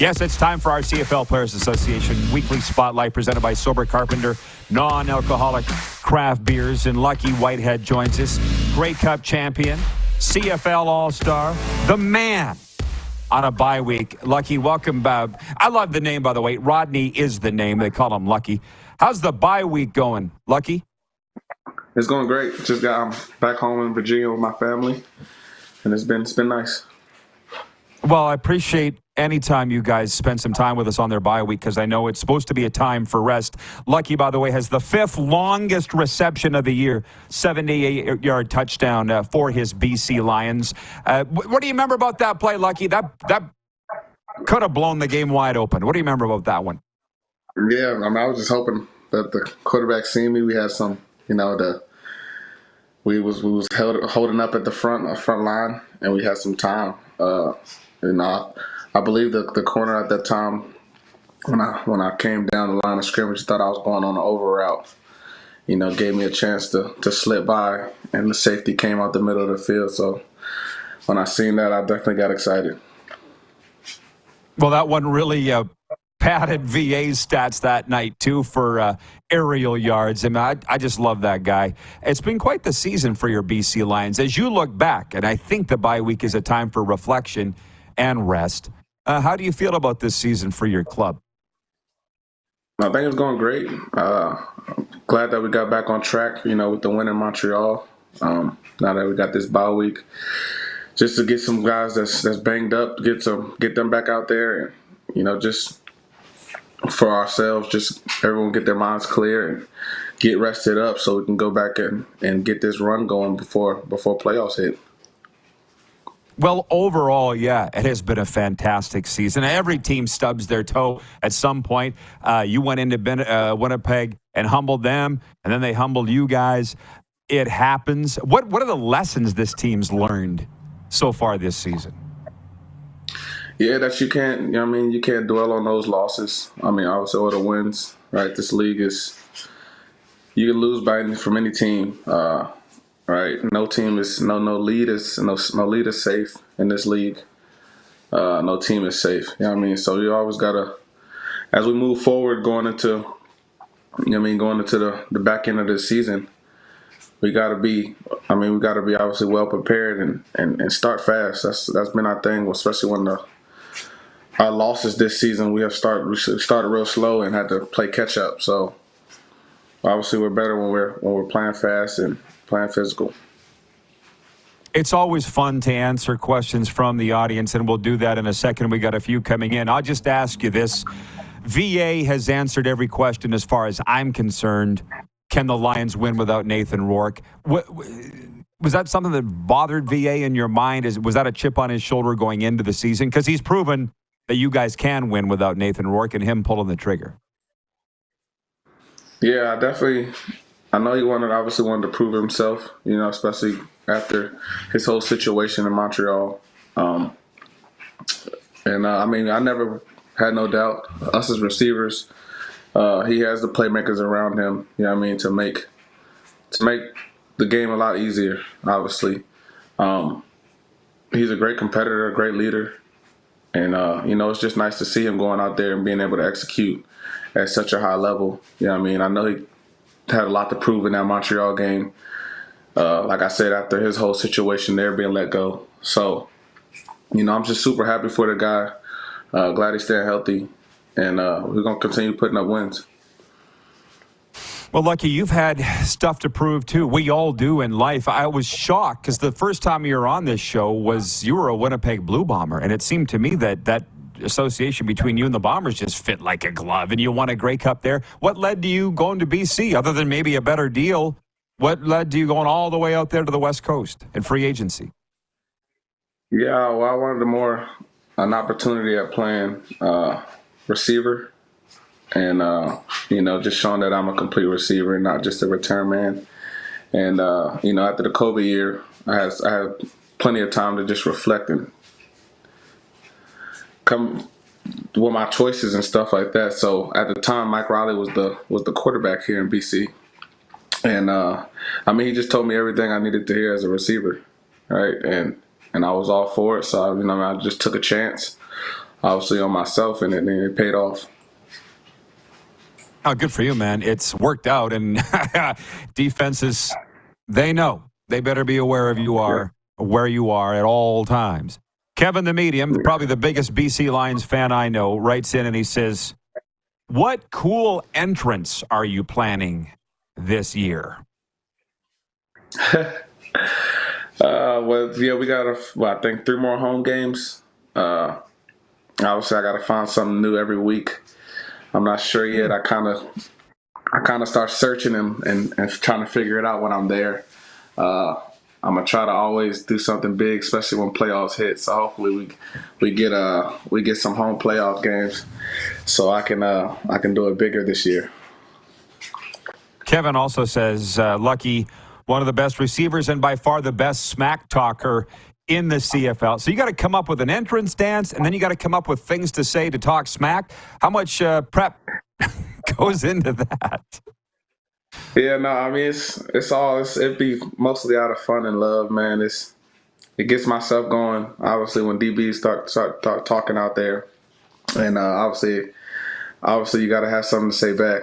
Yes, it's time for our CFL Players Association Weekly Spotlight presented by Sober Carpenter, non-alcoholic craft beers. And Lucky Whitehead joins us, Grey Cup champion, CFL All-Star, the man on a bye week. Lucky, welcome back. I love the name, by the way. Rodney is the name. They call him Lucky. How's the bye week going, Lucky? It's going great. Just got back home in Virginia with my family, and it's been nice. Well, I appreciate any time you guys spend some time with us on their bye week because I know it's supposed to be a time for rest. Lucky, by the way, has the 5th longest reception of the year, 78-yard touchdown for his BC Lions. What do you remember about that play, Lucky? That could have blown the game wide open. What do you remember about that one? Yeah, I was just hoping that the quarterback seen me. We had some, we was holding up at the front line, and we had some time. I believe the corner at that time, when I came down the line of scrimmage, thought I was going on an over route. Gave me a chance to slip by, and the safety came out the middle of the field. So when I seen that, I definitely got excited. Well, that one really padded VA's stats that night, too, for aerial yards. I mean, I just love that guy. It's been quite the season for your BC Lions. As you look back, and I think the bye week is a time for reflection and rest, how do you feel about this season for your club? I think it's going great. Glad that we got back on track, with the win in Montreal. Now that we got this bye week, just to get some guys that's banged up, get them back out there, and just for ourselves, just everyone get their minds clear and get rested up so we can go back and get this run going before playoffs hit. Well, overall, yeah, it has been a fantastic season. Every team stubs their toe at some point. You went into Winnipeg and humbled them, and then they humbled you guys. It happens. What are the lessons this team's learned so far this season? Yeah, that you can't. You can't dwell on those losses. Obviously, all the wins. Right, this league is. You can lose from any team. Right, no team is no lead is safe in this league. No team is safe. So you always gotta, as we move forward, going into the back end of the season, we gotta be obviously well prepared and start fast. That's been our thing, especially when our losses this season we started real slow and had to play catch up. So obviously we're better when we're playing fast and playing physical. It's always fun to answer questions from the audience, and we'll do that in a second. We got a few coming in. I'll just ask you this. VA has answered every question as far as I'm concerned. Can the Lions win without Nathan Rourke? Was that something that bothered VA in your mind? Was that a chip on his shoulder going into the season? Because he's proven that you guys can win without Nathan Rourke and him pulling the trigger. Yeah, I know he obviously wanted to prove himself, especially after his whole situation in Montreal. I never had no doubt. Us as receivers, he has the playmakers around him, to make the game a lot easier, obviously. He's a great competitor, a great leader. And, it's just nice to see him going out there and being able to execute at such a high level. I know he had a lot to prove in that Montreal game. Like I said, after his whole situation there being let go. So, I'm just super happy for the guy. Glad he's staying healthy. And we're going to continue putting up wins. Well, Lucky, you've had stuff to prove, too. We all do in life. I was shocked because the first time you were on this show you were a Winnipeg Blue Bomber. And it seemed to me that association between you and the Bombers just fit like a glove, and you won a Grey Cup there. What led to you going to BC, other than maybe a better deal? What led to you going all the way out there to the West Coast in free agency? Yeah, well, I wanted an opportunity at playing receiver, and just showing that I'm a complete receiver and not just a return man. And after the COVID year, I had plenty of time to just reflect and come with my choices and stuff like that. So at the time, Mike Riley was the quarterback here in BC, and he just told me everything I needed to hear as a receiver, right? And I was all for it. So I just took a chance. obviously on myself, and it paid off. Oh, good for you, man. It's worked out, and defenses, they know. They better be aware of Yeah. where you are at all times. Kevin the Medium, probably the biggest BC Lions fan I know, writes in and he says, what cool entrance are you planning this year? Well, yeah, we got I think 3 more home games. Obviously, I got to find something new every week. I'm not sure yet. I kind of start searching and trying to figure it out when I'm there. I'm gonna try to always do something big, especially when playoffs hit. So hopefully we get some home playoff games, so I can do it bigger this year. Kevin also says, Lucky, one of the best receivers and by far the best smack talker in the CFL. So you got to come up with an entrance dance, and then you got to come up with things to say to talk smack. How much prep goes into that? Yeah, no, I mean it'd be mostly out of fun and love, man. It gets myself going. Obviously, when DBs start talking out there, and obviously you got to have something to say back.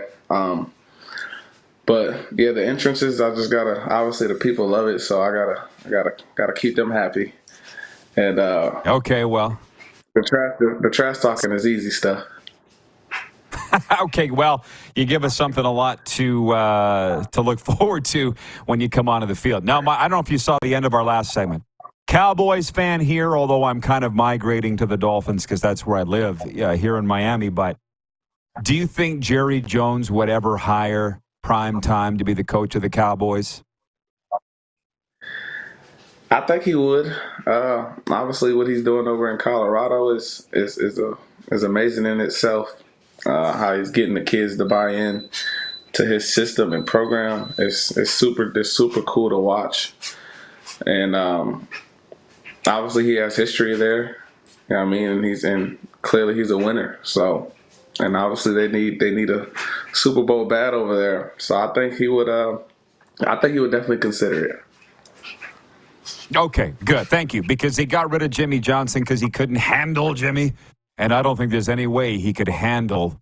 But yeah, the entrances, I just gotta. Obviously, the people love it, so I gotta keep them happy. And Okay, well. the trash talking is easy stuff. Okay, well, you give us something a lot to look forward to when you come onto the field. Now, I don't know if you saw the end of our last segment. Cowboys fan here, although I'm kind of migrating to the Dolphins because that's where I live here in Miami. But do you think Jerry Jones would ever hire Prime Time to be the coach of the Cowboys? I think he would. Obviously, what he's doing over in Colorado is amazing in itself. How he's getting the kids to buy in to his system and program is super cool to watch. And obviously, he has history there. You know what I mean? And clearly he's a winner. So, and obviously they need a Super Bowl bat over there. So I think he would. I think he would definitely consider it. Okay, good. Thank you. Because he got rid of Jimmy Johnson because he couldn't handle Jimmy. And I don't think there's any way he could handle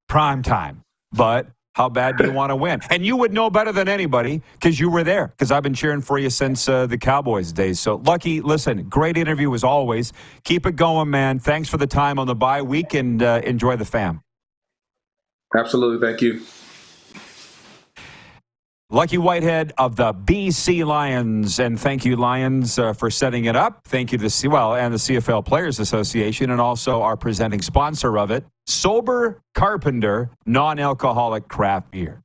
Prime Time. But how bad do you want to win? And you would know better than anybody because you were there, because I've been cheering for you since the Cowboys days. So, Lucky, listen, great interview as always. Keep it going, man. Thanks for the time on the bye week, and enjoy the fam. Absolutely. Thank you. Lucky Whitehead of the BC Lions, and thank you, Lions, for setting it up. Thank you to and the CFL Players Association, and also our presenting sponsor of it, Sober Carpenter Non-Alcoholic Craft Beer.